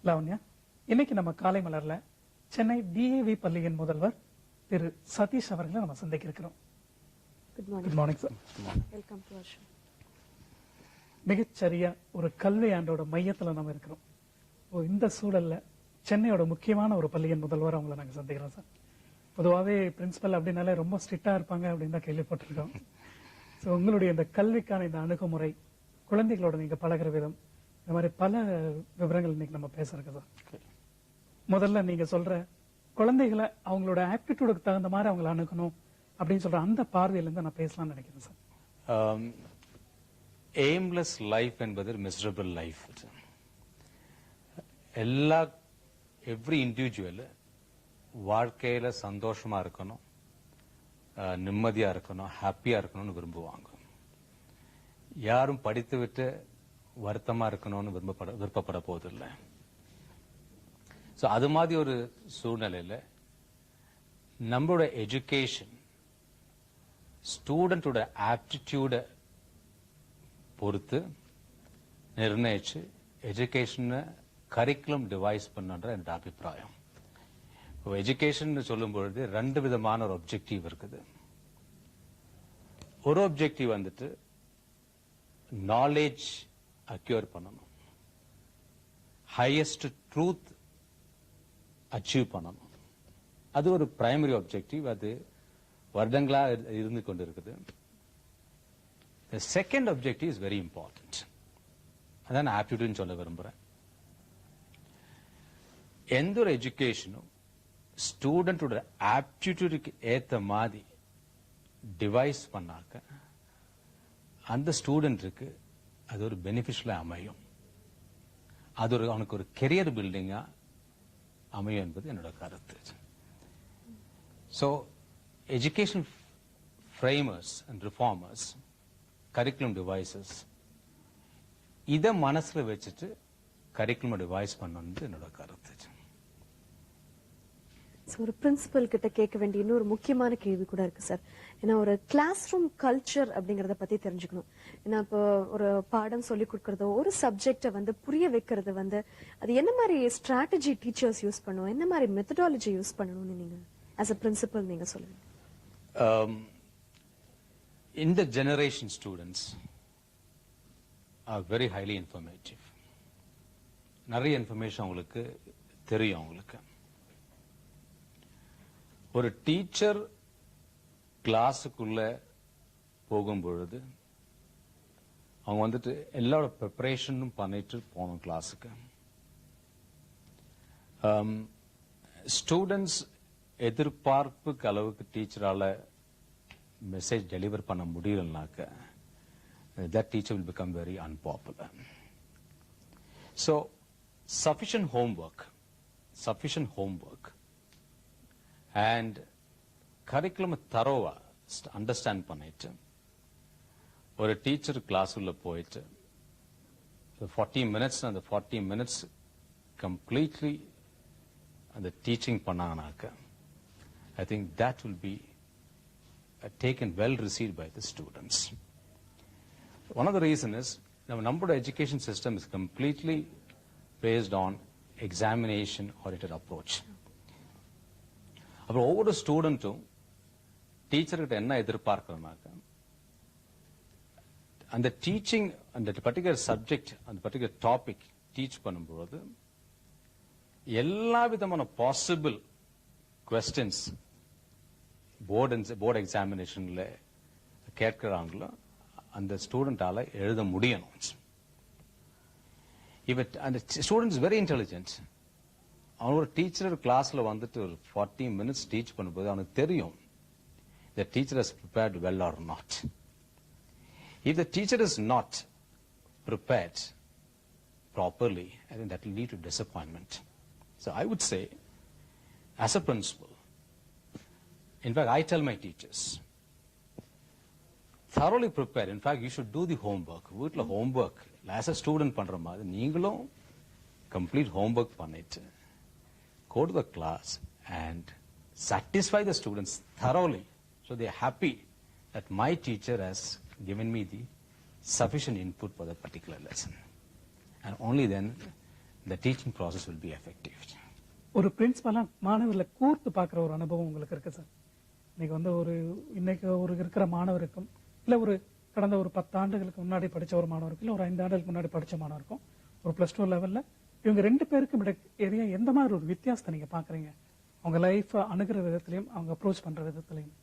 லாவண்யா, இன்னைக்கு நம்ம காலை மலர்ல சென்னை டிஏவி பள்ளியின் முதல்வர் திரு சதீஷ் அவர்களை நம்ம சந்திக்க இருக்கிறோம். Good morning sir. Welcome to our show. மிகச்சரியா ஒரு கல்வி ஆண்டோட மையத்துல நம்ம இருக்கிறோம். இந்த சூழல்ல சென்னையோட முக்கியமான ஒரு பள்ளியின் முதல்வர் அவங்களை நாங்க சந்திக்கிறோம் சார். பொதுவாகவே பிரின்சிபல் அப்படின்னாலே ரொம்ப ஸ்ட்ரிக்டா இருப்பாங்க அப்படின்னு தான் கேள்விப்பட்டிருக்கோம். ஸோ உங்களுடைய இந்த கல்விக்கான இந்த அணுகுமுறை, குழந்தைகளோட நீங்க பழகிற விதம், இந்த மாதிரி பல விவரங்கள் இன்னைக்கு நம்ம பேசுறோம் சார். முதல்ல நீங்க சொல்ற குழந்தைகளை அவங்களோட ஆப்டிடியூடுக்கு தகுந்த மாதிரி அவங்களை அணுகணும் அப்படின்னு சொல்ற அந்த பார்வையில இருந்து நான் பேசலாம்னு நினைக்கிறேன் சார். எய்ம்லெஸ் லைஃப் என்பது மிசரபிள் லைஃப். எவ்ரி இண்டிவிஜுவல் வாழ்க்கையில சந்தோஷமா இருக்கணும், நிம்மதியா இருக்கணும், ஹாப்பியா இருக்கணும்னு விரும்புவாங்க. யாரும் படித்து விட்டு வருத்தமா இருக்கணும்னு விருப்பப்பட போவதில்லை. சோ அது மாதிரி ஒரு சூழ்நிலையில நம்மளோட எஜுகேஷன் ஸ்டூடெண்டோட ஆப்டிடியூட பொறுத்து நிர்ணயிச்சு எஜுகேஷனை கரிக்குலம் டிவைஸ் பண்ணுன்ற என்னோட அபிப்பிராயம். எஜுகேஷன் சொல்லும் பொழுது ரெண்டு விதமான ஒரு ஒப்ஜெக்டிவ் இருக்குது. ஒரு ஒப்ஜெக்டிவ் வந்துட்டு நாலேஜ் அக்யூர் பண்ணணும், ஹையஸ்ட் ட்ரூத் அச்சீவ் பண்ணணும். அது ஒரு பிரைமரி ஒப்ஜெக்டிவ். அது வருடங்களா இருந்து கொண்டு இருக்குது. The second objective is very important. அதான் ஆப்டிடியூட் சொல்ல விரும்புறேன். எந்த ஒரு எஜுகேஷனும் ஸ்டூடெண்டோட ஆப்டிடியூடுக்கு ஏத்த மாதிரி டிவைஸ் பண்ணாக்க அந்த ஸ்டூடெண்ட்டுக்கு அது ஒரு பெனிஃபிஷியலா அமையும். அது ஒரு அவனுக்கு ஒரு கெரியர் பில்டிங்கா அமையும் என்பது என்னோட கருத்து. So, education framers and reformers, curriculum devices, இத மனசுல வச்சுட்டு கரிக்குலம் டிவைஸ் பண்ணணும்னு என்னோட கருத்து. ஒரு பிரின்சிபல் கிட்ட கேட்க வேண்டிய இன்னொரு முக்கியமான கேள்வி கூட இருக்கு சார். ஏன்னா ஒரு கிளாஸ் ரூம் கல்ச்சர் அப்படிங்கறத பத்தி தெரிஞ்சுக்கணும். ஏன்னா இப்போ ஒரு பாடம் சொல்லி கொடுக்கறதோ ஒரு சப்ஜெக்ட வந்து புரிய வைக்கிறது வந்து அது என்ன மாதிரி ஸ்ட்ராட்டஜி டீச்சர்ஸ் யூஸ் பண்ணுவோம், என்ன மாதிரி மெத்தடாலஜி யூஸ் பண்ணணும்னு நீங்க as a principal நீங்க சொல்லுங்க. இந்த generation students are very highly informative. நிறைய இன்ஃபர்மேஷன் அவங்களுக்கு தெரியும். அவங்களுக்கு ஒரு டீச்சர் கிளாஸுக்குள்ள போகும் பொழுது அவங்க வந்துட்டு எல்லாரோட ப்ரிப்பரேஷனும் பண்ணிட்டு போகணும் கிளாஸுக்கு. ஸ்டூடெண்ட்ஸ் எதிர்பார்ப்புக்கு அளவுக்கு டீச்சரால மெசேஜ் டெலிவர் பண்ண முடியலனாக்க that teacher will become very unpopular. So, sufficient homework and curriculum thorough understand பண்ணிட்டு ஒரு டீச்சர் கிளாஸ் உள்ள போயிட்டு 40 minutes அந்த 40 minutes completely அந்த teaching பண்ணாங்கனாக்க I think that will be taken well received by the students. One of the reasons is our education system is completely based on examination oriented approach. அப்புறம் ஒவ்வொரு ஸ்டூடெண்ட்டும் teacher கிட்ட என்ன எதிர்பார்க்கறனாக்க அந்த teaching அந்த particular subject அந்த particular topic teach பண்ணும்போது எல்லா விதமான பாசிபிள் கொஸ்டின்ஸ் போர்டு எக்ஸாமினேஷன்ல கேட்கிறாங்களோ அந்த ஸ்டூடெண்டால எழுத முடியணும். அந்த ஸ்டூடெண்ட் இஸ் வெரி இன்டெலிஜென்ட். அவன் ஒரு டீச்சர் கிளாஸ்ல வந்துட்டு ஒரு 40 minutes டீச் பண்ணும்போது அவனுக்கு தெரியும் the teacher has prepared well or not. If the teacher is not prepared properly, I think that will lead to disappointment. So I would say, as a principal, in fact, I tell my teachers, thoroughly prepare. In fact, you should do the homework. வீட்ல homework as a student பண்ற மாதிரி நீங்களும் complete homework பண்ணிட்டு go to the class and satisfy the students thoroughly so they are happy that my teacher has given me the sufficient input for that particular lesson. And only then the teaching process will be effective. ஒரு பிரின்சிபலா மாணவர்களை கூர்த்து பார்க்குற ஒரு அனுபவம் உங்களுக்கு இருக்கு sir. இன்னைக்கு ஒரு இருக்கிற மாணவருக்கும் இல்ல ஒரு கடந்த ஒரு 10 ஆண்டுகளுக்கு முன்னாடி படிச்ச ஒரு மாணவருக்கும் இல்ல ஒரு 5 ஆண்டுகளுக்கு முன்னாடி படிச்ச மாணவருக்கும் ஒரு +2 லெவல்ல இவங்க 2 பேருக்கும் இடையே எந்த மாதிரி ஒரு வித்தியாசத்தை நீங்க பாக்குறீங்க? அவங்க லைஃப் அணுகிற விதத்திலையும் அவங்க அப்ரோச் பண்ற விதத்திலையும்.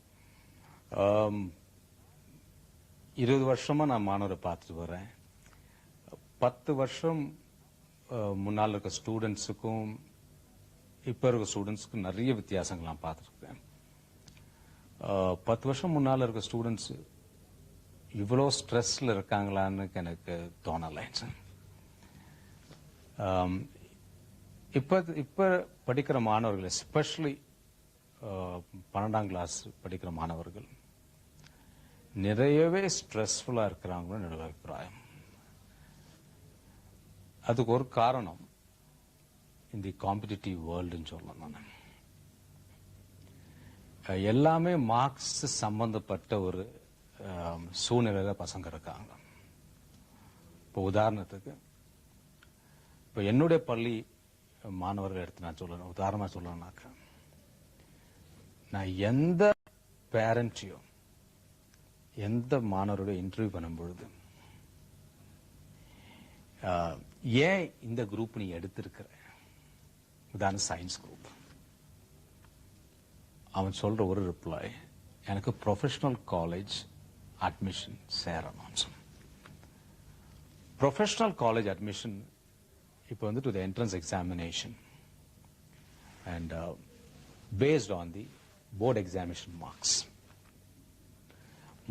20 வருஷமா நான் மாணவரை பார்த்துட்டு வரேன். 10 வருஷம் முன்னால் இருக்க ஸ்டூடெண்ட்ஸுக்கும் இப்ப இருக்க ஸ்டூடெண்ட்ஸுக்கும் நிறைய வித்தியாசங்கள் நான் பார்த்துருக்கேன். 10 வருஷம் முன்னால இருக்க ஸ்டூடெண்ட்ஸ் இவ்வளோ ஸ்ட்ரெஸ்ல இருக்காங்களான்னு எனக்கு தோணலை. இப்ப படிக்கிற மாணவர்கள் எஸ்பெஷலி 12ஆம் கிளாஸ் படிக்கிற மாணவர்கள் நிறையவே ஸ்ட்ரெஸ்ஃபுல்லா இருக்கிறாங்கன்னு என்னோட அபிப்பிராயம். அதுக்கு ஒரு காரணம் இந்த காம்படிட்டிவ் வேர்ல்டுன்னு சொல்லலாம். நான் எல்லாமே மார்க்ஸ் சம்பந்தப்பட்ட ஒரு சூழ்நிலையில பசங்க இருக்காங்க. இப்போ உதாரணத்துக்கு இப்போ என்னுடைய பள்ளி மாணவர்கள் எடுத்து நான் சொல்லணும், உதாரணமா சொல்லணும்னாக்க நான் எந்த பேரண்டையும் எந்த மாணவருடைய இன்டர்வியூ பண்ணும் பொழுது ஏன் இந்த குரூப் நீ எடுத்திருக்கிற, உதாரணம் சயின்ஸ் குரூப், அவன் சொல்ற ஒரு ரிப்ளை, எனக்கு ப்ரொஃபஷனல் காலேஜ் அட்மிஷன் சேரணும். ப்ரொஃபஷனல் காலேஜ் அட்மிஷன் இப்போ வந்துட்டு the entrance examination and based on the board examination marks.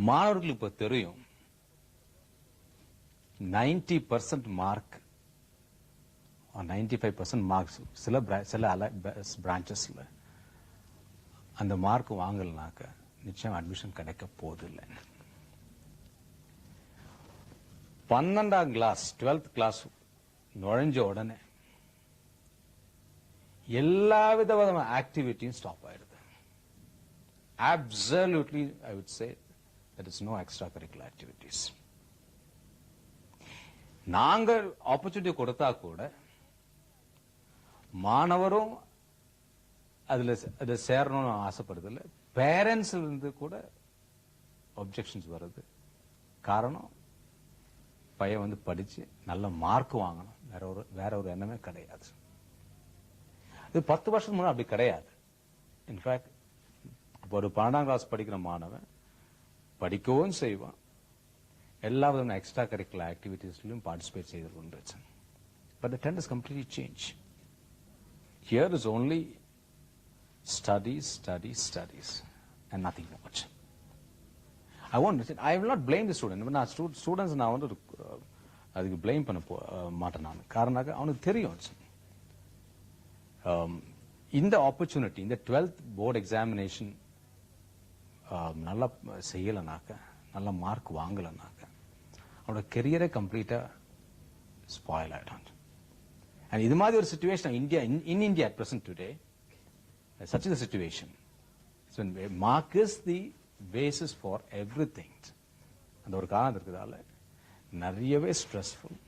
மாணவர்களுக்கு இப்போ தெரியும் 90% மார்க் 95% மார்க்ஸ் சில பிரான்ச்சஸ்ல அந்த மார்க் வாங்கலனாக்க நிச்சயம் அட்மிஷன் கிடைக்க போதில்லை. 12ஆம் கிளாஸ் 12th கிளாஸ் நுழைஞ்ச உடனே எல்லா விதமான ஆக்டிவிட்டியும் ஸ்டாப் ஆயிடுது. Absolutely, I would say there is no extracurricular activities. நாங்க ஆப்பர்ச்சுனிட்டி கொடுத்தா கூட மாணவரும் அதுல சேரணும்னு ஆசைப்படுறதில்ல. பேரண்ட்ஸ் இருந்து கூட அப்செக்ஷன்ஸ் வருது. காரணம் பையன் வந்து படிச்சு நல்ல மார்க் வாங்கணும், வேற ஒரு எண்ணமே கிடையாது. இது 10 வருஷத்துக்கு முன்னாடி அப்படி கிடையாது. இன்ஃபேக்ட் ஒரு 12ஆம் கிளாஸ் படிக்கிற மாணவன் படிக்கவும் செய்வான், எல்லா விதமான எக்ஸ்ட்ரா கரிக்குலர் ஆக்டிவிட்டிஸ்லயும் பார்ட்டிசிபேட் செய்து கொண்டு. But the trend is completely change. Here is only studies and nothing much. I will not blame the student. நான் ஸ்டூடெண்ட்ஸ் நான் வந்து அதுக்கு பிளேம் பண்ண மாட்டேன். நான் காரணம் அவனுக்கு தெரியும் இந்த ஆப்பர்ச்சுனிட்டி, இந்த 12th போர்டு எக்ஸாமினேஷன் நல்லா செய்யலைனாக்க, நல்ல மார்க் வாங்கலைனாக்க அவனோட கெரியரே கம்ப்ளீட்டா ஸ்பாயில் ஆயிடும். அண்ட் இது மாதிரி ஒரு situation India at present today, such is the situation. So mark is the basis for everything. அந்த ஒரு காரணம் இருக்கிறதால நிறையவே ஸ்ட்ரெஸ்ஃபுல்,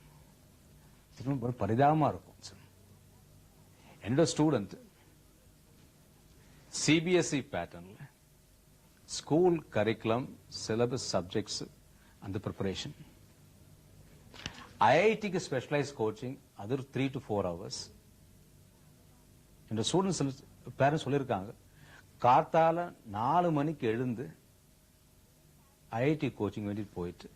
ஒரு பரிதாபமா இருக்கும். என்னோட ஸ்டூடெண்ட் சிபிஎஸ்இ பேட்டர்ன்ல ஸ்கூல் கரிக்குலம் சிலபஸ் சப்ஜெக்ட்ஸ் அந்த ப்ரிப்பரேஷன், ஐஐடிக்கு ஸ்பெஷலைஸ் கோச்சிங், அது 3 to 4 hours. என்னோட ஸ்டூடெண்ட்ஸ் பேரண்ட்ஸ் சொல்லியிருக்காங்க, காத்தால 4 மணிக்கு எழுந்து ஐஐடி கோச்சிங் வேண்டிட்டு போயிட்டு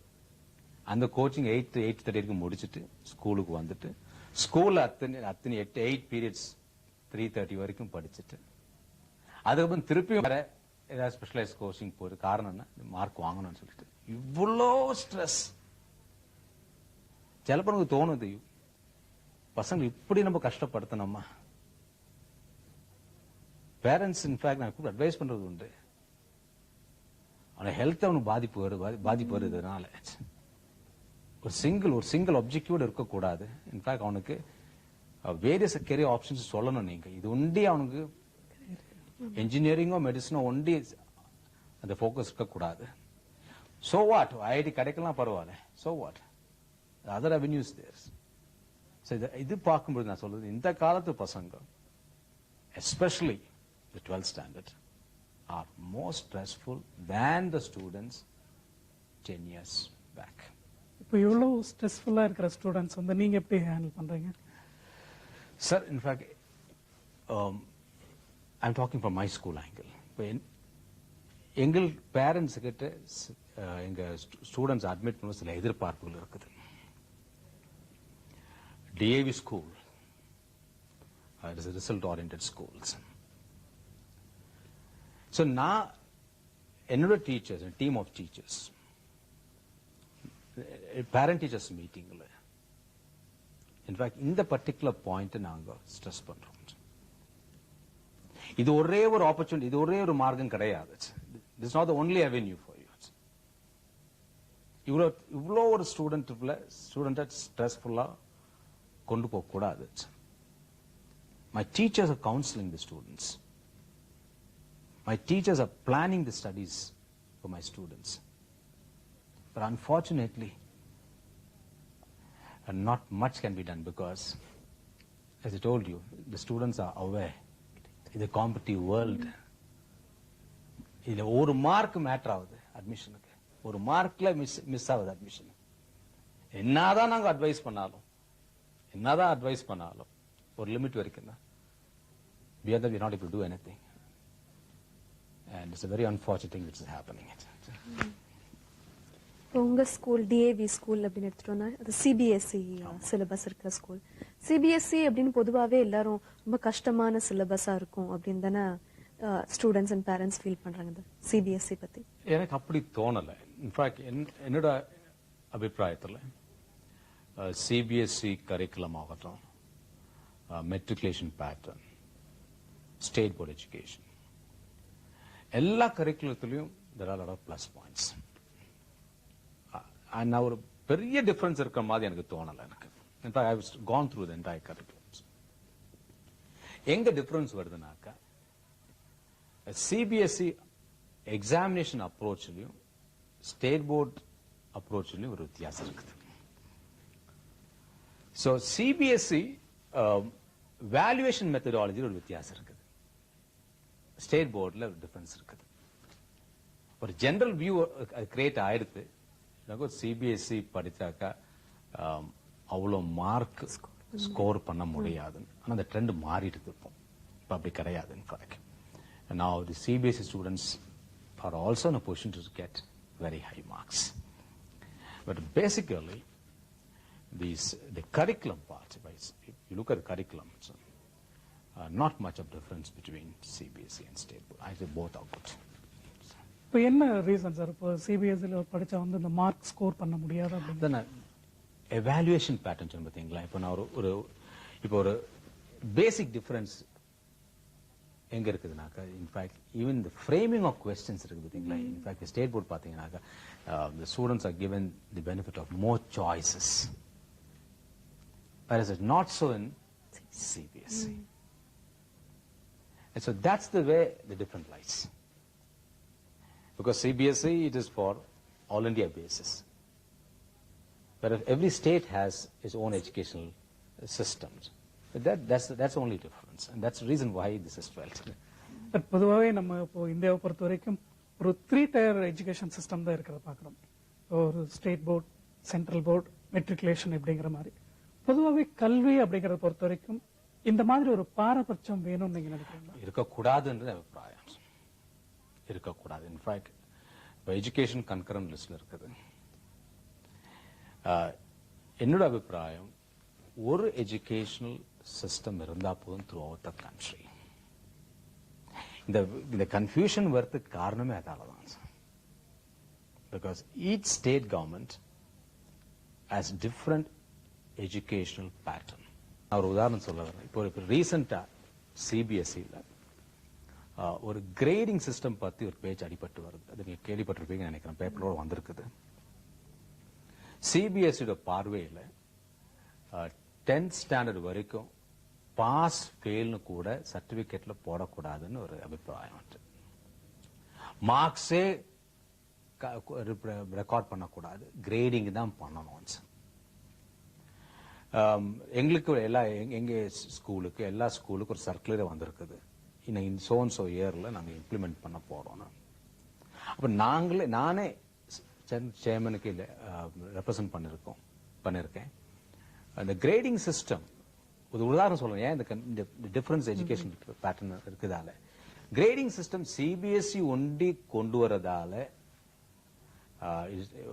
அந்த கோச்சிங் 8:30 முடிச்சுட்டு ஸ்கூலுக்கு வந்துட்டு ஸ்கூல்ல அத்தனை 8 பீரியட்ஸ் 3:30 வரைக்கும் படிச்சுட்டு அதுக்கப்புறம் திருப்பியும் வேற ஏதாவது ஸ்பெஷலைஸ் கோச்சிங் போயிரு. காரணம் என்ன, மார்க் வாங்கணும்னு சொல்லிட்டு. இவ்வளோ ஸ்ட்ரெஸ். சிலப்போ தோணுது, பசங்க இப்படி நம்ம கஷ்டப்படுத்தணுமா? பேரண்ட்ஸ் இன்ஃபேக்ட் நான் கூட அட்வைஸ் பண்றது உண்டு, அவன ஹெல்த் அவனுக்கு பாதிப்பு வருதுனால ஒரு சிங்கிள் ஆப்ஜெக்டிவோட இருக்கக்கூடாது. இன்ஃபேக்ட் அவனுக்கு வேரியஸ் கெரியர் ஆப்ஷன்ஸ் சொல்லணும். நீங்க இது ஒண்டி அவனுக்கு இன்ஜினியரிங்கோ மெடிசனோ ஒண்டி அந்த ஃபோக்கஸ் இருக்கக்கூடாது. சோ வாட், ஐஐடி கிடைக்கலாம் பரவாயில்ல, so what, other avenues there. So இது பார்க்கும்போது நான் சொல்றது இந்த காலத்து பசங்க especially the 12th standard are more stressful than the students 10 years back. இப்போ இவ்வளவு ஸ்ட்ரெஸ்ஃபுல்லா இருக்கிற ஸ்டூடெண்ட்ஸ் வந்து நீங்க எப்படி ஹேண்டில் பண்றீங்க? Sir, in fact, I'm talking from my school angle. எங்கள் பேரண்ட்ஸ் கிட்ட எங்க ஸ்டூடெண்ட்ஸ் அட்மிட் பண்ண சில எதிர்பார்ப்புகள் இருக்குது. DAV school, it is a result-oriented schools. So நான் என்னோட teachers, team of teachers, parent teachers மீட்டிங்ல இன்ஃபேக்ட் இந்த பர்டிகுலர் பாயிண்ட் நாங்க ஸ்ட்ரெஸ் பண்றோம். இது ஒரே ஒரு ஆப்பர்ச்சுனிட்டி, இது ஒரே ஒரு மார்க்கம் கிடையாது. This is not the only avenue for you. இவ்வளோ ஒரு ஸ்டூடெண்ட் ஸ்ட்ரெஸ்ஃபுல்லா கொண்டு போக கூடாது. My teachers are counseling the students. My teachers are planning the studies for my students. But unfortunately, not much can be done because, as I told you, the students are aware. In the competitive world, இதுல ஒரு mark matter ஆகுது அட்மிஷனுக்கு, ஒரு மார்க்ல miss ஆகுது admission. என்னதான் நாங்க advice பண்ணாலும் ஒரு லிமிட் வரைக்கும் தான். Beyond that, we are not able to do anything. And it's a very unfortunate thing which is happening. உங்க ஸ்கூல் DAV ஸ்கூல் அப்படின்னு எடுத்துட்டோம்னா அது CBSE சிலபஸ் இருக்கிற ஸ்கூல். CBSE அப்படின்னு பொதுவாவே எல்லாரும் ரொம்ப கஷ்டமான சிலபஸா இருக்கும் அப்படின்னு தானே ஸ்டூடெண்ட்ஸ் அண்ட் பேரண்ட்ஸ் ஃபீல் பண்றாங்க CBSE பத்தி? எனக்கு அப்படி தோணல. இன்ஃபேக்ட் என்னோட அபிப்பிராயத்தில் CBSE கரிக்குலம் ஆகட்டும், matriculation pattern, state board education, எல்லா கரிக்குலத்திலையும் there are a lot of plus points. நான் ஒரு பெரிய டிஃபரன்ஸ் இருக்கிற மாதிரி எனக்கு தோணல. எனக்கு in fact I have gone through the entire curriculums. எங்க டிஃபரன்ஸ் வருதுனாக்கா CBSE எக்ஸாமினேஷன் அப்ரோச்லயும் ஸ்டேட் போர்ட் அப்ரோச்லயும் ஒரு வித்தியாசம் இருக்குது. ஸோ CBSE வேல்யூவேஷன் மெத்தடாலஜி ஒரு வித்தியாசம் இருக்குது, ஸ்டேட் போர்ட்ல ஒரு டிஃபரன்ஸ் இருக்குது. ஒரு ஜெனரல் வியூ கிரியேட் ஆயிடுது. CBSE படிச்சாக்கா அவ்வளோ மார்க் ஸ்கோர் பண்ண முடியாது. ஆனா அந்த ட்ரெண்ட் மாறிட்டு இருப்போம். இப்ப அப்படி கிடையாது. In fact now the CBSE students are also in a position to get very high marks. But basically, the curriculum part, if you look at the curriculum, not much of difference between CBSE and state board. I say both are good. இப்போ என்ன reason sir இப்போ CBSE படிச்சா வந்து இந்த mark score பண்ண முடியாது அப்படின்னு? Evaluation pattern சொன்ன பார்த்தீங்களா? இப்போ நான் இப்போ ஒரு பேசிக் டிஃபரன்ஸ் எங்க இருக்குதுனாக்கா, in fact even the framing of questions இருக்குது பார்த்தீங்களா? இன்ஃபேக்ட் ஸ்டேட் போர்ட் பார்த்தீங்கன்னாக்கா the students are given the benefit of more choices, whereas it's not so in CBSE. And so that's the way the difference lies. Because CBSE, it is for all India basis. But every state has its own educational systems. But that's the only difference. And that's the reason why this is felt. But பொதுவாகவே நம்ம இப்போ இந்தியாவை பொறுத்த வரைக்கும் ஒரு 3 tier education system தான் இருக்கிறத பார்க்குறோம். ஒரு state board, central board, matriculation இப்படிங்கிற மாதிரி. பொதுவாகவே கல்வி அப்படிங்கறத பொறுத்த வரைக்கும் இந்த மாதிரி ஒரு பாரபட்சம் வேணும்னு நீங்க நினைக்கிறீங்களா? இருக்கக்கூடாதுன்றது அபிப்பிராயம். இருக்கக்கூடாது. இன்ஃபேக்ட் இப்போ எஜுகேஷன் கன்கரண்ட் லிஸ்ட்ல இருக்குது. என்னோட அபிப்பிராயம், ஒரு எஜுகேஷனல் சிஸ்டம் இருந்தா போதும் த்ரூ அவுட் த கண்ட்ரி. இந்த கன்ஃபியூஷன் வரதுக்கு காரணமே அதால தான். Because each state government has different educational pattern. நான் ஒரு உதாரணம் சொல்ல வரேன். இப்போ ரீசெண்டா CBSEல ஒரு கிரேடிங் சிஸ்டம் பத்தி ஒரு பேஜ் அடிபட்டு வருது. அது நீங்க கேள்விப்பட்டிருப்பீங்கன்னு நினைக்கிறேன், பேப்பரோட வந்திருக்குது. CBSE பார்வையில 10th ஸ்டாண்டர்ட் வரைக்கும் பாஸ் ஃபெயில்னு கூட சர்டிபிகேட்ல போடக்கூடாதுன்னு ஒரு அபிப்பிராயம். மார்க்ஸே ரெக்கார்ட் பண்ணக்கூடாது, கிரேடிங் தான் பண்ணணும். எங்களுக்கு எங்க ஸ்கூலுக்கு எல்லா ஸ்கூலுக்கும் ஒரு சர்க்குலரே வந்திருக்குது. இன்னும் சோ இயர்ல நாங்க இம்ப்ளிமெண்ட் பண்ண போறோம். அப்ப நானே சேர்மனுக்கு ரெப்ரசன்ட் பண்ணிருக்கேன். அந்த கிரேடிங் சிஸ்டம் ஒரு உதாரணம் சொல்றேன். ஏன் இந்த டிஃபரன்ஸ் எஜுகேஷன் பேட்டர்ன் இருக்குதால கிரேடிங் சிஸ்டம் சிபிஎஸ்இ ஒண்டி கொண்டு வரதால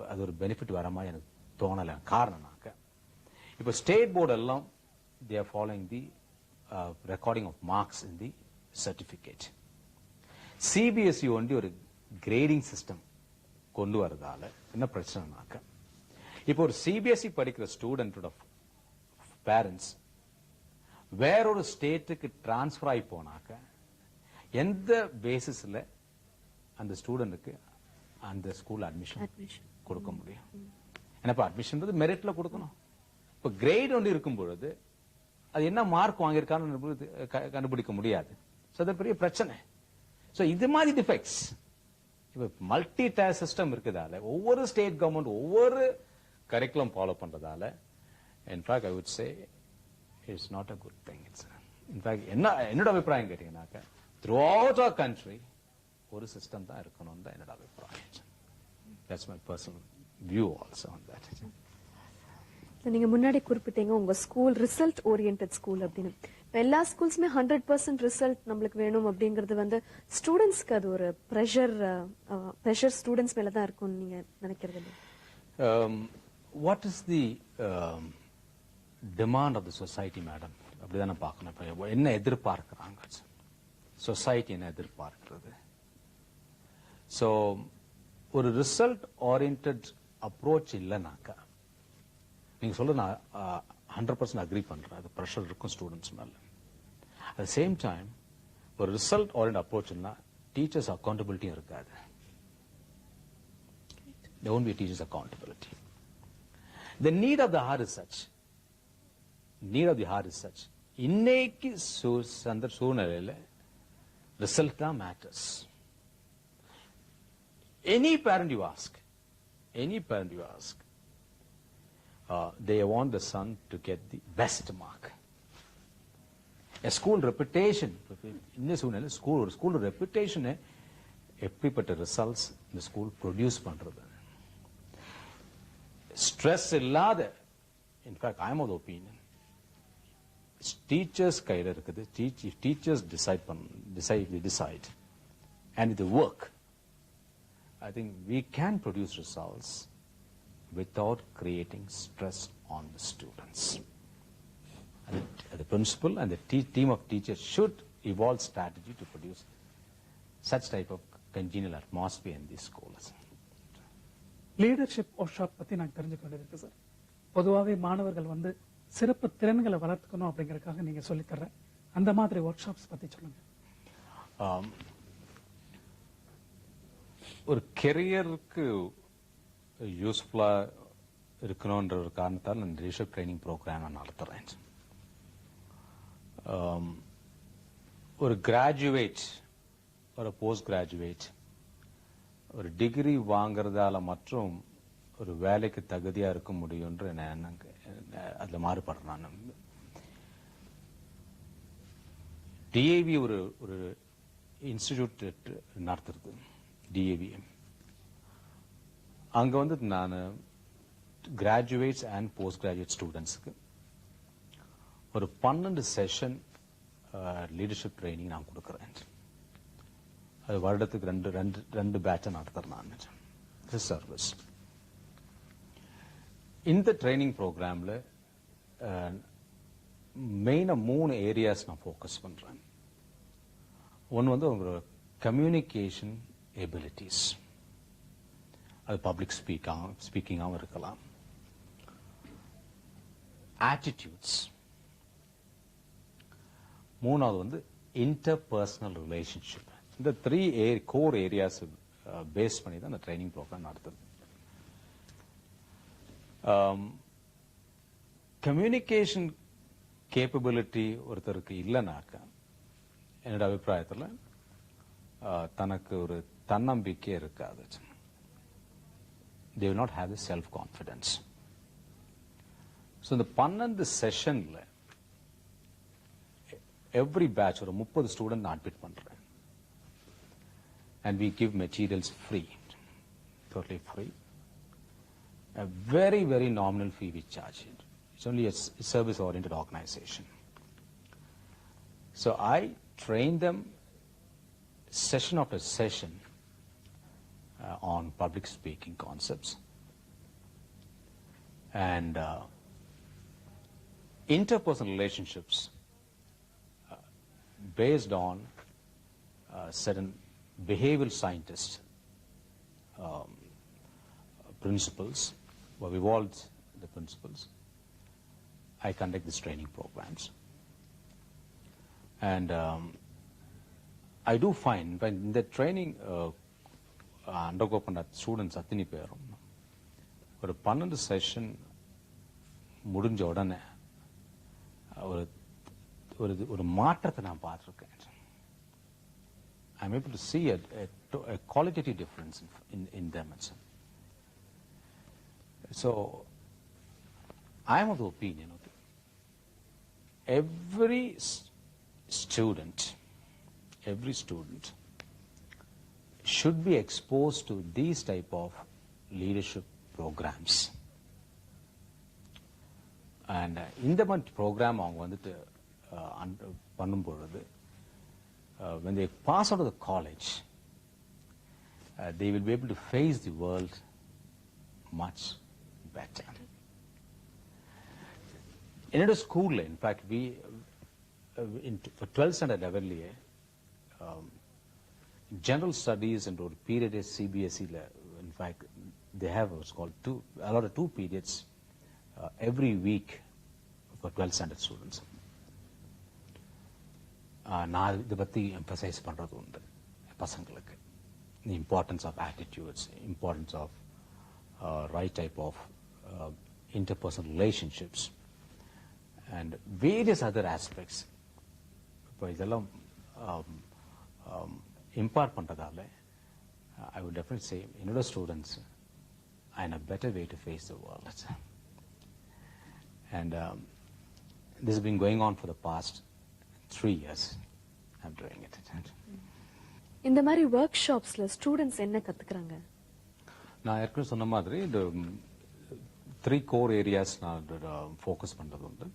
அது ஒரு பெனிஃபிட் வர மாதிரி எனக்கு தோணல. காரணம்னாக்க இப்ப ஸ்டேட் போர்டு எல்லாம் they are following the recording of marks in the certificate. CBSE ஒண்டி ஒரு கிரேடிங் சிஸ்டம் கொண்டு வரதால என்ன பிரச்சனைனாக்க இப்போ ஒரு சிபிஎஸ்இ படிக்கிற ஸ்டூடெண்டோட பேரண்ட்ஸ் வேறொரு ஸ்டேட்டுக்கு டிரான்ஸ்பர் ஆகி போனாக்க எந்த பேசிஸ்ல அந்த ஸ்டூடெண்ட்டுக்கு அந்த ஸ்கூல் அட்மிஷன் கொடுக்க முடியும்? ஏன்னா அட்மிஷன் மெரிட்ல கொடுக்கணும். இப்ப கிரேட் ஒன்று இருக்கும் பொழுது அது என்ன மார்க் வாங்கியிருக்கான்னு கண்டுபிடிக்க முடியாது. அது பெரிய பிரச்சனை. இது மாதிரி டிஃபெக்ட்ஸ் இப்ப மல்டி டயர் சிஸ்டம் இருக்குதால ஒவ்வொரு ஸ்டேட் கவர்மெண்ட் ஒவ்வொரு கரிக்குலம் ஃபாலோ பண்றதால in fact I would say it's not a good thing. In fact என்னோட அபிப்பிராயம் கேட்டீங்கன்னாக்க throughout our country ஒரு சிஸ்டம் தான் இருக்கணும் தான் என்னோட அபிப்பிராயம். That's my personal view also on that. நீங்க முன்னாடி குறிப்பிட்டீங்க உங்க ஸ்கூல் ரிசல்ட் ஓரியன்டட் ஸ்கூல் அப்படின்னு. எல்லா ஸ்கூல்ஸ்மே 100% ரிசல்ட் நம்மளுக்கு வேணும் அப்படிங்கறது ஸ்டூடெண்ட்ஸ்க்கு அது ஒரு பிரஷர் ஸ்டூடெண்ட்ஸ் மேல தான் இருக்கும்னு நீங்க நினைக்கிறது? What is the demand of the society, madam? அப்படிதான் பார்க்கணும். என்ன எதிர்பார்க்கிறாங்க சொசைட்டி, என்ன எதிர்பார்க்கிறது? சோ ஒரு ரிசல்ட் ஓரியன்டட் அப்ரோச் இல்லைனாக்கா நீங்க சொல்ல நான் 100% அக்ரி பண்றேன். அது பிரஷர் இருக்கும் ஸ்டூடெண்ட்ஸ் மேல. அட் சேம் டைம் ஒரு ரிசல்ட் ஓரியன்ட் அப்ரோச்னா டீச்சர்ஸ் அக்கௌண்டபிலிட்டியும் இருக்காது. There won't be a teacher's accountability. The need of the heart is such. இன்னைக்கு சூழ்நிலையில ரிசல்ட் தான் matters. Any parent you ask, they want the son to get the best mark. A school reputation, இந்த school reputation எப்படிப்பட்ட results இந்த school produce பண்றது. Stress இல்லாத, in fact I am of the opinion teachers கையில இருக்குது. Teachers decide and with the work I think we can produce results without creating stress on the students. And the principal and the team of teachers should evolve strategy to produce such type of congenial atmosphere in these schools. Leadership work shop பத்தி நான் தெரிஞ்சுக்க வேண்டியது இருக்கு sir. பொதுவாகவே மாணவர்கள் சிறப்பு திறன்களை வளர்த்துக்கணும் அப்படிங்கறதுக்காக நீங்க சொல்லித்தர அந்த மாதிரி ஒர்க் ஷாப்ஸ் பத்தி சொல்லுங்க. ஒரு கெரியருக்கு யூஸ்ஃபுல்லா இருக்கணும்ன்ற ஒரு காரணத்தால் நான் லீடர்ஷிப் ட்ரைனிங் ப்ரோக்ராம் நான் நடத்துறேன். ஒரு கிராஜுவேட், ஒரு போஸ்ட் கிராஜுவேட் ஒரு டிகிரி வாங்குறதால மற்றும் ஒரு வேலைக்கு தகுதியா இருக்க முடியும் அதுல மாறுபடுறேன் நான். டிஏவி ஒரு இன்ஸ்டிடியூட் நடத்துறது, டிஏவி. அங்க நான் கிராஜுவேட்ஸ் அண்ட் போஸ்ட் கிராஜுவேட் ஸ்டூடெண்ட்ஸுக்கு ஒரு 12 செஷன் லீடர்ஷிப் ட்ரைனிங் நான் கொடுக்கறேன். அது வருடத்துக்கு ரெண்டு பேட்சை நடத்துறேன் நான் சர்வீஸ். இந்த ட்ரைனிங் ப்ரோக்ராம்ல மெயினா 3 ஏரியாஸ் நான் ஃபோக்கஸ் பண்றேன். ஒன்னு உங்களோட கம்யூனிகேஷன் எபிலிட்டிஸ், அது பப்ளிக் ஸ்பீக்கிங்காகவும் இருக்கலாம். ஆட்டிடியூட்ஸ். மூணாவது இன்டர்பர்சனல் ரிலேஷன்ஷிப். இந்த 3 கோர் ஏரியாஸ் பேஸ் பண்ணி தான் இந்த ட்ரைனிங் ப்ரோக்ராம் நடத்துது. கம்யூனிகேஷன் கேப்பபிலிட்டி ஒருத்தருக்கு இல்லைனாக்கா என்னோட அபிப்பிராயத்தில் தனக்கு ஒரு தன்னம்பிக்கை இருக்காது. They will not have the self-confidence. So இந்த 12 செஷன்ல எவ்ரி பேட்ச் ஒரு 30 ஸ்டூடெண்ட் நான் அட்மிட் பண்றேன். And we give materials free, totally free. A very, very nominal fee we charge it. It's only a service-oriented organization. So I train them session after session on public speaking concepts and interpersonal relationships based on certain behavioral scientist principles, or evolved the principles. I conduct these training programs. And I do find when in the training undergo பண்ண students அத்தனை பேரும் ஒரு 12 session முடிஞ்ச உடனே ஒரு ஒரு ஒரு மாற்றத்தை நான் பார்த்துருக்கேன். I'm able to see a qualitative difference in them. So I am of the opinion of every student should be exposed to these type of leadership programs. And இந்த மாதிரி program அவங்க வந்துட்டு பண்ணும் பொழுது when they pass out of the college, they will be able to face the world much better. In a school, in fact, we for 12th standard level, general studies and or period is CBSE. In fact, they have what's called a lot of 2 periods every week for 12th standard students. நான் இதை பற்றி emphasise பண்ணுறது உண்டு பசங்களுக்கு. The importance of attitudes, importance of right type of interpersonal relationships and various other aspects. இப்போ இதெல்லாம் impart பண்ணுறதால I would definitely say என்னோட students are in a better way to face the world. And this has been going on for the past 3 years. I'm doing it. இந்த மாதிரி work ஷாப்ஸ்ல students என்ன கத்துக்கறாங்க? நான் ஏற்கனவே சொன்ன மாதிரி இந்த 3 core areas நான் ஃபோக்கஸ் பண்றது உண்டு.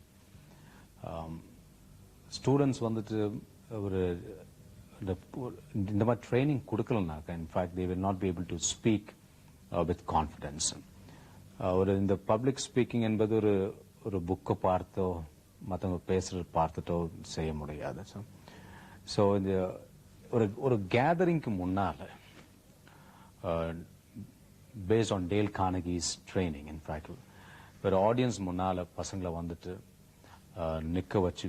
ஸ்டூடெண்ட்ஸ் வந்துட்டு ஒரு இந்த மாதிரி ட்ரைனிங் கொடுக்கலனாக்கா in fact they will not be able to speak with confidence. ஒரு இந்த பப்ளிக் ஸ்பீக்கிங் என்பது ஒரு புக்கை பார்த்தோ மற்றவங்க பேசுறது பார்த்துட்டோ செய்ய முடியாது. ஸோ இந்த ஒரு கேதரிங்க்கு முன்னால based on Dale Carnegie's training in fact ஒரு ஆடியன்ஸ் முன்னால பசங்களை வந்துட்டு நிற்க வச்சு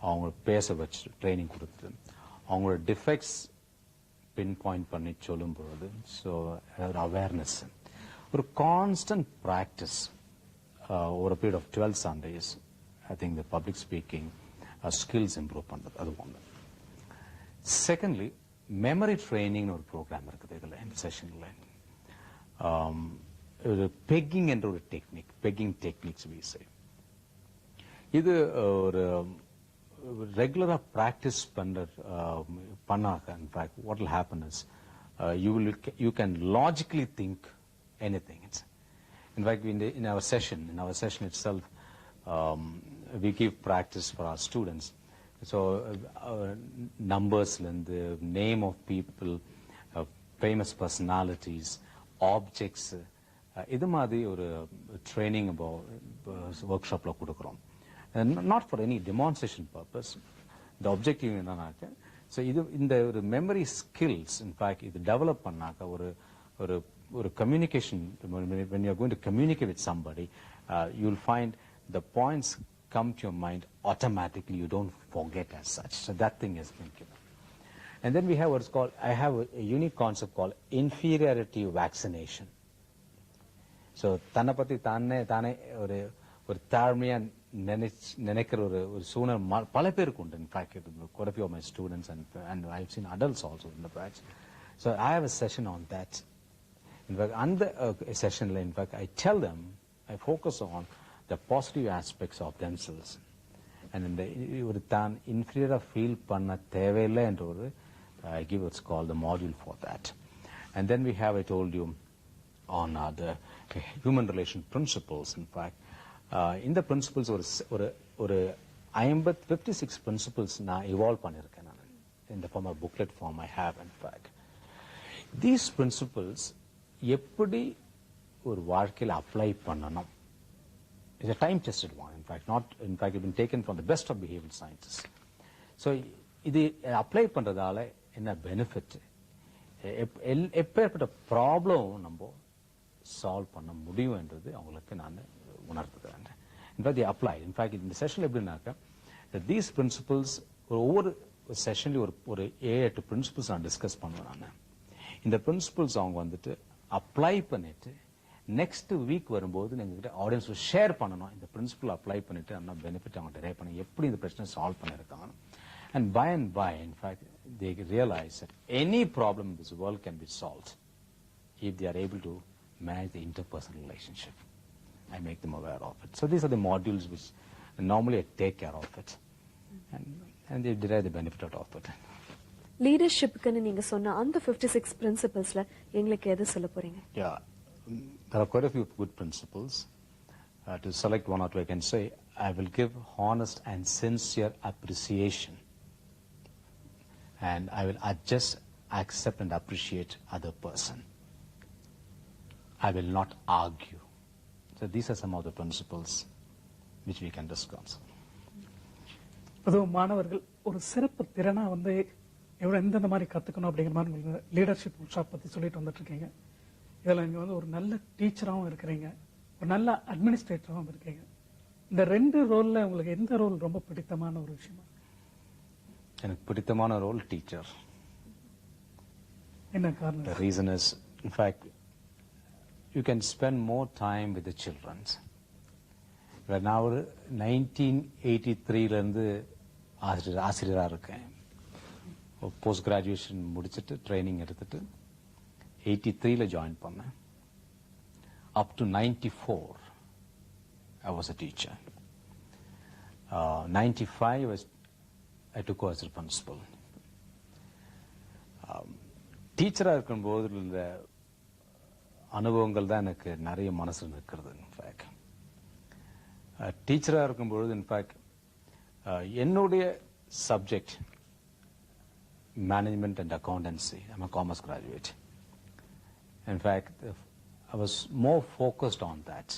அவங்க பேச வச்சு ட்ரைனிங் கொடுத்துட்டு அவங்களோட டிஃபெக்ட்ஸ் பின் பாயிண்ட் பண்ணி சொல்லும் பொழுது ஸோ ஒரு அவேர்னஸ் ஒரு constant practice over a period of 12 Sundays, I think the public speaking skills improve பண்றது அது ஒன்று. Secondly, memory training ஒரு ப்ரோக்ராம் இருக்குது இதில் இந்த செஷனில். ஒரு பெக்கிங் என்ற ஒரு technique, pegging techniques we say. இது ஒரு ரெகுலராக ப்ராக்டிஸ் பண்ணாக்க in fact what will happen is you can logically think anything. In fact, in our session itself, we give practice for our students. So, numbers and the name of people, famous personalities, objects. இது மாதிரி ஒரு training about workshopல கொடுக்கிறோம். Not for any demonstration purpose. The objective என்னன்னாக்க, so இந்த ஒரு memory skills, in fact, இது develop பண்ணாக்க ஒரு communication, when you're going to communicate with somebody, you'll find the points come to your mind automatically. You don't forget as such. So that thing has been given. And then we have what's called, I have a unique concept called inferiority vaccination. So தன்னை பத்தி தானே ஒரு தாழ்மையா நினைக்கிற ஒரு சூழ்நிலை பல பேருக்கு உண்டு. In fact, quite a few of my students and I've seen adults also in the batch. So I have a session on that. In fact, on the session, in fact, I tell them, I focus on the positive aspects of themselves. And in the ஒரு தான் inferior feel பண்ண தேவையில்லை என்ற ஒரு I give what's called the module for that. And then we have, I told you, on the human relation principles. In fact, in the principles ஒரு 56 principles நான் evolve பண்ணிருக்கேன் நான் in the form of booklet form I have. In fact, these principles எப்படி ஒரு வாழ்க்கையில apply பண்ணணும். It's a time tested one. In fact, it's been taken from the best of behavioral sciences. So இது apply பண்றதால என்ன benefit, எப்பேற்பட்ட problem நம்ம solve பண்ண முடியும் என்றது அவங்களுக்கு நான் உணர்த்துக்கிறேன். இன்ஃபேக்ட் அப்ளை இன்ஃபேக்ட் இந்த செஷன்ல எப்படின்னாக்க தீஸ் பிரின்சிபல்ஸ் ஒவ்வொரு செஷன்லயும் ஒரு 7-8 பிரின்சிபல்ஸ் நான் டிஸ்கஸ் பண்ணுவேன். நான் இந்த பிரின்சிபல்ஸ் அவங்க வந்துட்டு அப்ளை பண்ணிட்டு நெக்ஸ்ட் வீக் வரும்போது எங்ககிட்ட ஆடியன்ஸ் ஷேர் பண்ணணும். இந்த பிரின்சிபல் அப்ளை பண்ணிட்டு என்ன பெனிஃபிட் அவங்க டெரைவ் பண்ணி எப்படி இந்த பிரச்சனை சால்வ் பண்ணிருக்காங்க. And by, in fact, they realize that any problem in this world can be solved if they are able to manage the interpersonal relationship. I make them aware of it. So these are the modules which normally I take care of it. And they derive the benefit out of it. லீடர்ஷிப்க்குன்னு நீங்க சொன்ன அந்த 56 பிரின்சிபல்ஸ்ல எங்களுக்கு எது சொல்ல போறீங்க? Yeah, there are quite a few good principles. To select one or two, I can say, I will give honest and sincere appreciation. And I will adjust, accept and appreciate other person. I will not argue. So these are some of the principles which we can discuss. அதுவும் மாணவர்கள் ஒரு சிறப்பு திறனா வந்து எவ்வளவு எந்தெந்த மாதிரி கத்துக்கணும் அப்படிங்கிற மாதிரி லீடர்ஷிப் ஒர்க்ஷாப் பத்தி சொல்லிட்டு வந்துட்டு இருக்கீங்க. இதுல நீங்க வந்து ஒரு நல்ல டீச்சராகவும் இருக்கிறீங்க, ஒரு நல்ல அட்மினிஸ்ட்ரேட்டராகவும் இருக்கீங்க. இந்த 2 ரோல்ல உங்களுக்கு எந்த ரோல் ரொம்ப பிடித்தமான ஒரு விஷயமா? எனக்கு பிடித்தமான ரோல் டீச்சர். என்ன காரணம்? The reason is, in fact, you can spend more time with the children. நான் ஒரு 1983ல இருந்து ஆசிரியரா இருக்கேன். போஸ்ட் கிராஜுவேஷன் முடிச்சிட்டு ட்ரைனிங் எடுத்துட்டு 83ல ஜாயின் பண்ணேன். Up to 94 I was a teacher. 95 I took over as a principal. டீச்சரா இருக்கும்போது இந்த அனுபவங்கள் தான் எனக்கு நிறைய மனசுல நிற்கிறது. இன்ஃபேக்ட் டீச்சரா இருக்கும்பொழுது இன்ஃபேக்ட் என்னுடைய subject management and accountancy. I am a commerce graduate. In fact, I was more focused on that.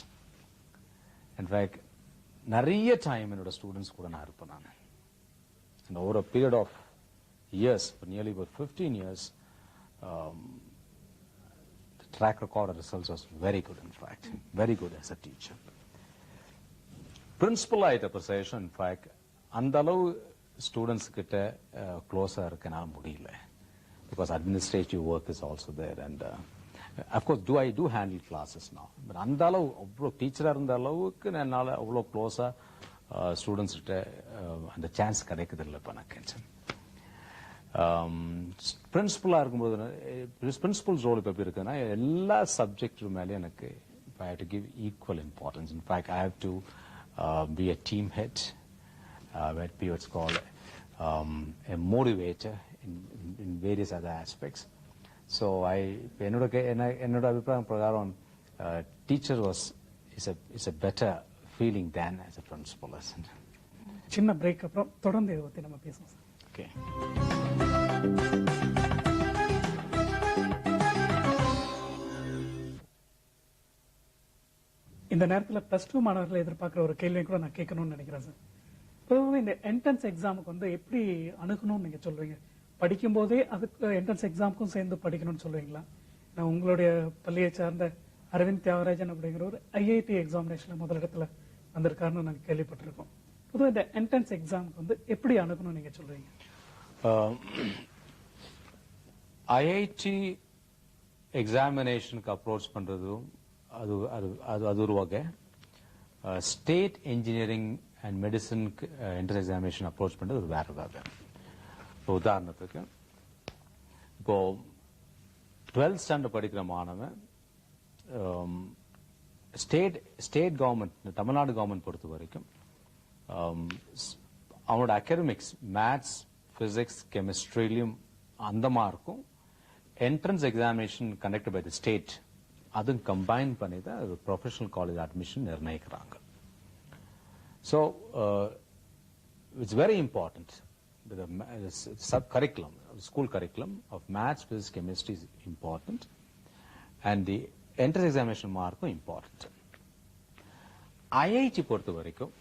In fact, நிறைய டைம் என்னோட ஸ்டூடெண்ட்ஸ் கூட நான் இருப்பேன். நான் and over a period of years, for nearly about 15 years, the track record of results was very good. In fact, very good as a teacher. Principal ஆயிட்ட position, in fact, அந்த அளவு students கிட்ட க்ளோஸா இருக்கனால முடியல. Because administrative work is also there, and of course I do handle classes now. But அந்த அளவு அவ்வளோ டீச்சரா இருந்த அளவுக்கு என்னால அவ்வளோ க்ளோஸா ஸ்டூடெண்ட்ஸ் கிட்ட அந்த சான்ஸ் கிடைக்குது இல்லை இப்போ எனக்கு. பிரின்சிபலா இருக்கும்போது பிரின்சிபல்ஸ் ரோல் இப்போ எப்படி இருக்குன்னா எல்லா சப்ஜெக்ட் மேலேயும் எனக்கு I have to give equal importance. In fact I have to be a team head, be what's called a motivator in various other aspects. So என்னோட அபிப்பிராயம் பிரகாரம் teacher is a better feeling than as a principal. சின்ன break அப்புறம் தொடர்ந்து இதை பத்தி நம்ம பேசலாம். Okay. இந்த நேரத்தில் +2 மாணவர்களை எதிர்பார்க்கிற ஒரு கேள்வியை கூட நான் கேட்கணும்னு நினைக்கிறேன் சார். பொதுவாக இந்த என்ட்ரன்ஸ் எக்ஸாமுக்கு வந்து எப்படி அணுகணும்னு நீங்க சொல்றீங்க? படிக்கும் போதே அதுக்கு என்ட்ரன்ஸ் எக்ஸாமுக்கும் சேர்ந்து படிக்கணும்னு சொல்லுவீங்களா? நான் உங்களுடைய பள்ளியை சார்ந்த அரவிந்த் தியாகராஜன் அப்படிங்கிற ஒரு ஐஐடி எக்ஸாமினேஷன்ல முதலிடத்துல வந்திருக்காருன்னு நாங்கள் கேள்விப்பட்டிருக்கோம். பொதுவாக இந்த என்ட்ரன்ஸ் எக்ஸாமுக்கு வந்து எப்படி அணுகணும்னு நீங்க சொல்றீங்க? ஐஐடி எக்ஸாமினேஷனுக்கு அப்ரோச் பண்றதும் அது ஒரு வகை. ஸ்டேட் இன்ஜினியரிங் அண்ட் மெடிசனுக்கு என்ட்ரன்ஸ் எக்ஸாமினேஷன் அப்ரோச் பண்றது ஒரு வேற வகை. இப்போ உதாரணத்துக்கு இப்போ 12th ஸ்டாண்டர்ட் படிக்கிற மாணவன் ஸ்டேட் கவர்மெண்ட், தமிழ்நாடு கவர்மெண்ட் பொறுத்த வரைக்கும் அவனோட அகாடமிக்ஸ் மேத்ஸ், பிசிக்ஸ், கெமிஸ்ட்ரியிலும் அந்த மார்க்கும் entrance examination conduct by the state அதுவும் கம்பைன் பண்ணி தான் ப்ரொஃபஷனல் காலேஜ் அட்மிஷன் நிர்ணயிக்கிறாங்க. So it's very important. The sub-curriculum, school curriculum of maths, physics, chemistry is important, and the entrance examination mark is important. IIT பொறுத்த வரைக்கும்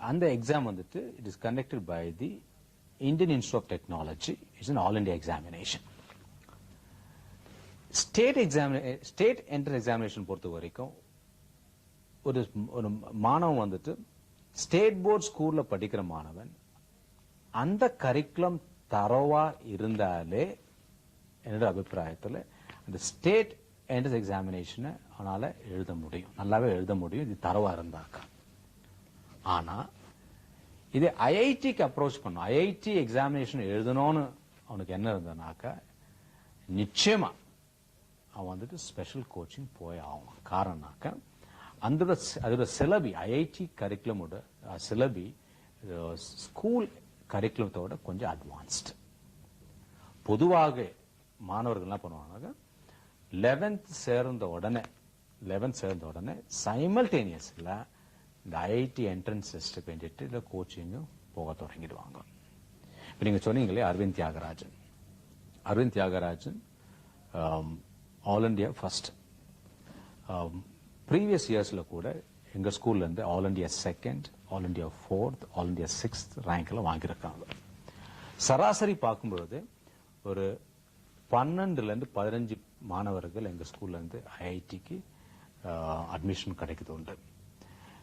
அந்த exam வந்துட்டு it is conducted by the Indian Institute of Technology. It's an all India examination. State entrance examination பொறுத்த வரைக்கும் ஒரு மாணவன் வந்துட்டு state board ஸ்கூல்ல படிக்கிற மாணவன் அந்த கரிக்குலம் தரவா இருந்தாலே என்னோட அபிப்பிராயத்தில் அந்த ஸ்டேட் என்ட்ரன்ஸ் எக்ஸாமினேஷனை அவனால எழுத முடியும், நல்லாவே எழுத முடியும், இது தரவா இருந்தாக்கா. ஆனா இது ஐஐடிக்கு அப்ரோச் பண்ணும், ஐஐடி எக்ஸாமினேஷன் எழுதணும்னு அவனுக்கு என்ன இருந்தனாக்கா நிச்சயமா அவன் வந்துட்டு ஸ்பெஷல் கோச்சிங் போய் ஆகணும். காரணம்னாக்கா அதோட சிலபி ஐஐடி கரிக்குலமோட சிலபி ஸ்கூல் கரிக்குலத்தோட கொஞ்சம் அட்வான்ஸ்டு. பொதுவாக மாணவர்கள் என்ன பண்ணுவாங்க, 11th சேர்ந்த உடனே சைமல்டேனியஸ்ல இந்த ஐஐடி என்ட்ரன்ஸ் டெஸ்ட் வேண்டிட்டு இல்லை கோச்சிங்கும் போக தொடங்கிடுவாங்க. இப்போ நீங்க சொன்னீங்களே Aravind Thiyagarajan all India first. Previous இயர்ஸ்ல கூட எங்க ஸ்கூல்ல இருந்து all India second, all India fourth, all India 6th ரேங்க்ல வாங்கியிருக்காங்க. சராசரி பார்க்கும்பொழுது ஒரு 12ல இருந்து 15 மாணவர்கள் எங்க ஸ்கூல்ல இருந்து ஐஐடிக்கு அட்மிஷன் கிடைக்குது உண்டு.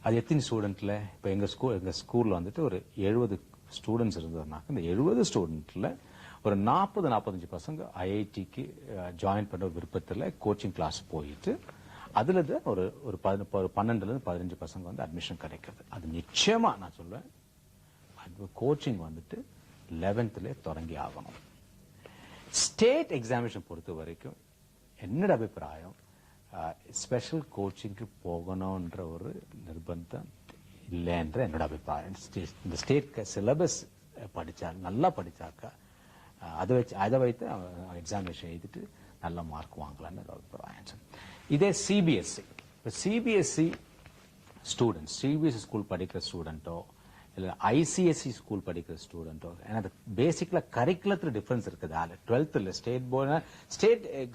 அது எத்தனை ஸ்டூடெண்ட்ல, இப்ப எங்க ஸ்கூல்ல வந்துட்டு ஒரு 70 ஸ்டூடெண்ட்ஸ் இருந்ததுனாக்க இந்த 70 ஸ்டூடெண்ட்ல ஒரு 40-45 பசங்க ஐஐடிக்கு ஜாயின் பண்ண விருப்பத்தில் கோச்சிங் கிளாஸ் போயிட்டு அதுல ஒரு 12ல இருந்து 15 பசங்க வந்து அட்மிஷன் கிடைக்கிறது. அது நிச்சயமா நான் சொல்லுவேன், கோச்சிங் வந்துட்டு 11th தொடங்கி ஆகணும். ஸ்டேட் எக்ஸாமினேஷன் பொறுத்த வரைக்கும் என்னோட அபிப்பிராயம் ஸ்பெஷல் கோச்சிங்க்கு போகணும்ன்ற ஒரு நிர்பந்தம் இல்லைன்ற என்னோட அபிப்பிராயம். இந்த ஸ்டேட் சிலபஸ் நல்லா படிச்சாக்கா அதை வைத்து எக்ஸாமினேஷன் எழுதிட்டு நல்ல மார்க் வாங்கலாம்னு அபிப்பிராயம். இதே சிபிஎஸ்சி, இப்போ சிபிஎஸ்சி ஸ்டூடெண்ட்ஸ், சிபிஎஸ்சி ஸ்கூல் படிக்கிற ஸ்டூடெண்ட்டோ இல்லை ஐசிஎஸ்சி ஸ்கூல் படிக்கிற ஸ்டூடெண்ட்டோ, ஏன்னா பேசிக்கலா கரிக்குலத்துல டிஃபரன்ஸ் இருக்குது. 12th state board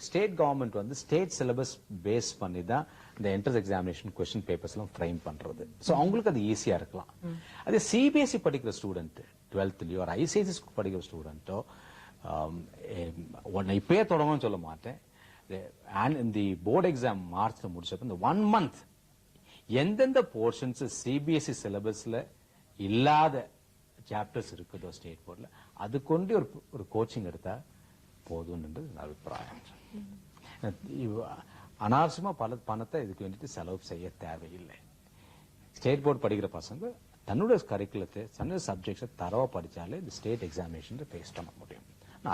state government வந்து ஸ்டேட் சிலபஸ் பேஸ் பண்ணி தான் இந்த என்ட்ரன்ஸ் எக்ஸாமினேஷன் கொஸ்டின் பேப்பர்ஸ் எல்லாம் ஃப்ரேம் பண்றது. ஸோ அவங்களுக்கு அது ஈஸியா இருக்கலாம். அதே சிபிஎஸ்சி படிக்கிற ஸ்டூடெண்ட் 12thலயோ ஒரு ஐசிஎஸ்சி படிக்கிற ஸ்டூடெண்ட்டோ இப்பயே தொடங்கணும்னு சொல்ல மாட்டேன். இந்த போர்டு எக்ஸாம் மார்ச்ல முடிச்சப்ப இந்த 1 month எந்தெந்த போர்ஷன்ஸ் சிபிஎஸ்சி சிலபஸ்ல இல்லாத சாப்டர்ஸ் இருக்குதோ ஸ்டேட் போர்ட்ல அது கொண்டு ஒரு கோச்சிங் எடுத்தா போதும்ன்றது அபிப்பிராயம். அனாவசியமா பல பணத்தை இதுக்கு வேண்டிட்டு செலவு செய்ய தேவையில்லை. ஸ்டேட் போர்டு படிக்கிற பசங்க தன்னுடைய கரிக்குலத்தை தன்னுடைய சப்ஜெக்ட்ஸை தரவா படிச்சாலே இந்த ஸ்டேட் எக்ஸாமினேஷன் ஃபேஸ் பண்ண முடியும்.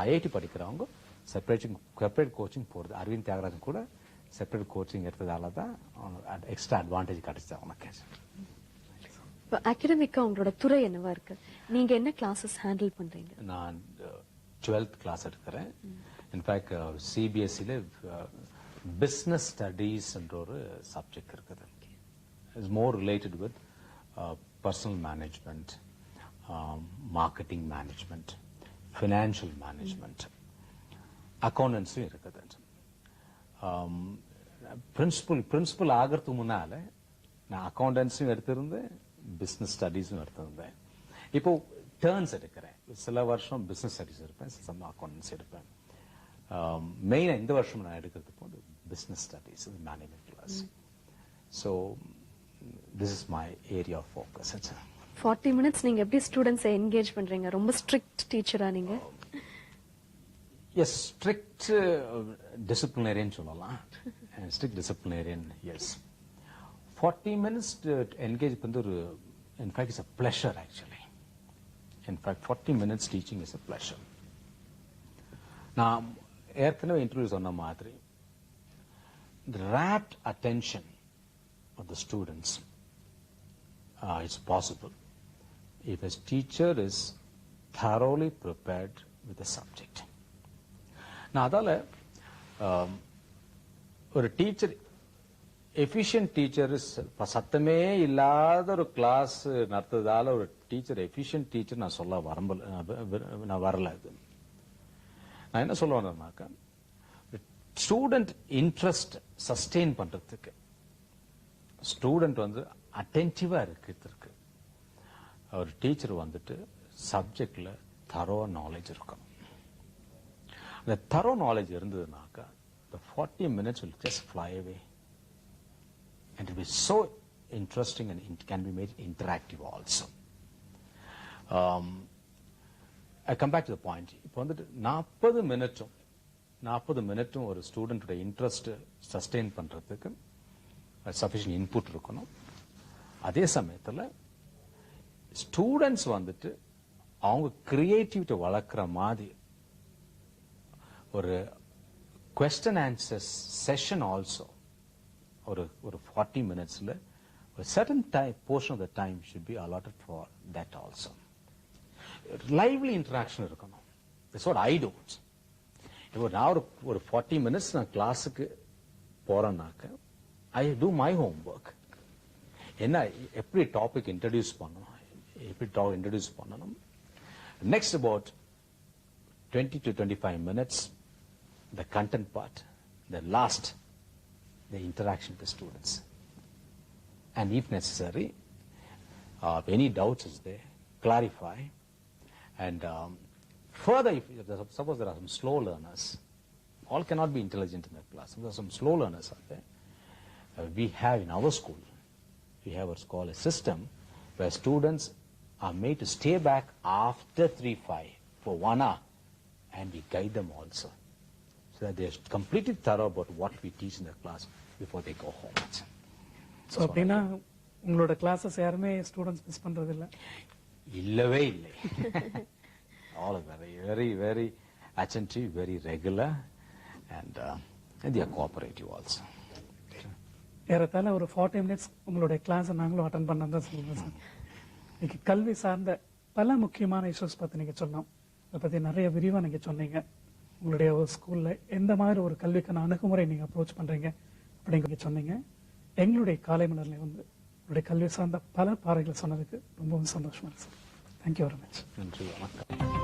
ஐஐடி படிக்கிறவங்க செப்பரேட் கோச்சிங் போறது. அரவிந்த் தியாகராஜன் கூட செப்பரேட் கோச்சிங் எடுத்ததால தான் எக்ஸ்ட்ரா அட்வான்டேஜ் கிடைச்சது அவனுக்கு. அகாடமிக்கா உங்களோட துறை என்னவா இருக்கு? நீங்க என்ன கிளாஸஸ் ஹேண்டில் பண்றீங்க? நான் 12th கிளாஸ் எடுக்கிறேன். இன்ஃபேக்ட் சிபிஎஸ்சில பிசினஸ் ஸ்டடீஸ் என்ற ஒரு சப்ஜெக்ட் இருக்குது. It's more related with personal management, marketing management, financial management, அக்கௌண்டன்ஸும் இருக்குது. பிரின்சிபல் ஆகிறதுக்கு முன்னால நான் அக்கௌண்டன்ஸும் எடுத்திருந்தேன், பிசினஸ் ஸ்டடீஸும் எடுத்திருந்தேன். இப்போ டர்ன்ஸ் எடுக்கிறேன். சில வருஷம் பிசினஸ் ஸ்டடீஸ் எடுப்பேன், சில அக்கௌண்டன்ஸ் எடுப்பேன். மெயினா இந்த வருஷம் நான் எடுக்கிறது போது business studies, management class. So this is my area of focus. 40 minutes நீங்க எப்படி ஸ்டூடெண்ட்ஸை என்கேஜ் பண்றீங்க? ரொம்ப ஸ்ட்ரிக்ட் டீச்சரா நீங்க? எஸ், ஸ்ட்ரிக்ட் டிசிப்ளினரியன் சொல்லலாம். Strict disciplinarian, yes. 40 minutes engage வந்து ஒரு in fact it's a pleasure actually. In fact 40 minutes teaching is a pleasure. நான் ஏற்கனவே இன்டர்வியூ சொன்ன மாதிரி rapt attention of the students is possible if a teacher is thoroughly prepared with the subject. நான் அதால ஒரு teacher efficient teacher சத்தமே இல்லாத ஒரு கிளாஸ் நடத்துறதால ஒரு டீச்சர் எஃபிஷியன்ட் டீச்சர் நான் சொல்ல நான் வரல. நான் என்ன சொல்ல வந்தேன்னாக்கா, ஸ்டூடெண்ட் இன்ட்ரெஸ்ட் சஸ்டெயின் பண்றதுக்கு ஸ்டூடெண்ட் வந்து அட்டென்டிவா இருக்கிறதுக்கு ஒரு டீச்சர் வந்துட்டு சப்ஜெக்ட்ல தரோ நாலேஜ் இருக்கணும். அந்த தரோ knowledge இருந்ததுனாக்கா the 40 minutes will just fly away and it will be so interesting and it can be made interactive also. I come back to the point. இப்போ வந்துட்டு 40 மினிட்டும் ஒரு ஸ்டூடெண்டோட இன்ட்ரெஸ்ட் சஸ்டெயின் பண்றதுக்கு சஃபிஷியன்ட் இன்புட் இருக்கணும். அதே சமயத்தில் ஸ்டூடெண்ட்ஸ் வந்துட்டு அவங்க creativity வளர்க்குற மாதிரி ஒரு question answer session also ஒரு 40 minutesல a certain time portion of the time should be allotted for that also. lively interaction இருக்கணும். That's what I do. இப்போ நான் ஒரு 40 minutes நான் கிளாஸுக்கு போறேன்னாக்க I do my homework. என்ன எப்படி டாபிக் இன்ட்ரடியூஸ் பண்ணணும், next about 20 to 25 minutes the content part, the last the interaction with the students, and if necessary if any doubts is there, clarify, and further if suppose there are some slow learners, all cannot be intelligent in that class, there are some slow learners out there, we have in our school we have what's called a system where students are made to stay back after 3-5 for 1 hour and we guide them also so that they are completely thorough about what we teach in the class before they go home. So அப்படினா உங்களோட classes யாருமே students miss பண்றது இல்ல? இல்லவே இல்லை. All are very very attentive, very regular, and they are cooperative also. ஏறத்தாழ ஒரு 40 minutes உங்களுடைய கிளாஸ் நாங்களும் அட்டெண்ட் பண்ணதான் சொல்லுங்க சார். இன்னைக்கு கல்வி சார்ந்த பல முக்கியமான இஷ்யூஸ் பத்தி நீங்க சொன்னோம். அதை பத்தி நிறைய விரிவா நீங்க சொன்னீங்க. உங்களுடைய ஸ்கூல்ல எந்த மாதிரி ஒரு கல்விக்கான அணுகுமுறை நீங்க அப்ரோச் பண்றீங்க அப்படிங்க சொன்னீங்க. எங்களுடைய காலை மலர்ல வந்து உங்களுடைய கல்வி சார்ந்த பல பாறைகளை சொன்னதுக்கு ரொம்பவும் சந்தோஷமா இருக்கு சார். Thank you very much. நன்றி, வணக்கம்.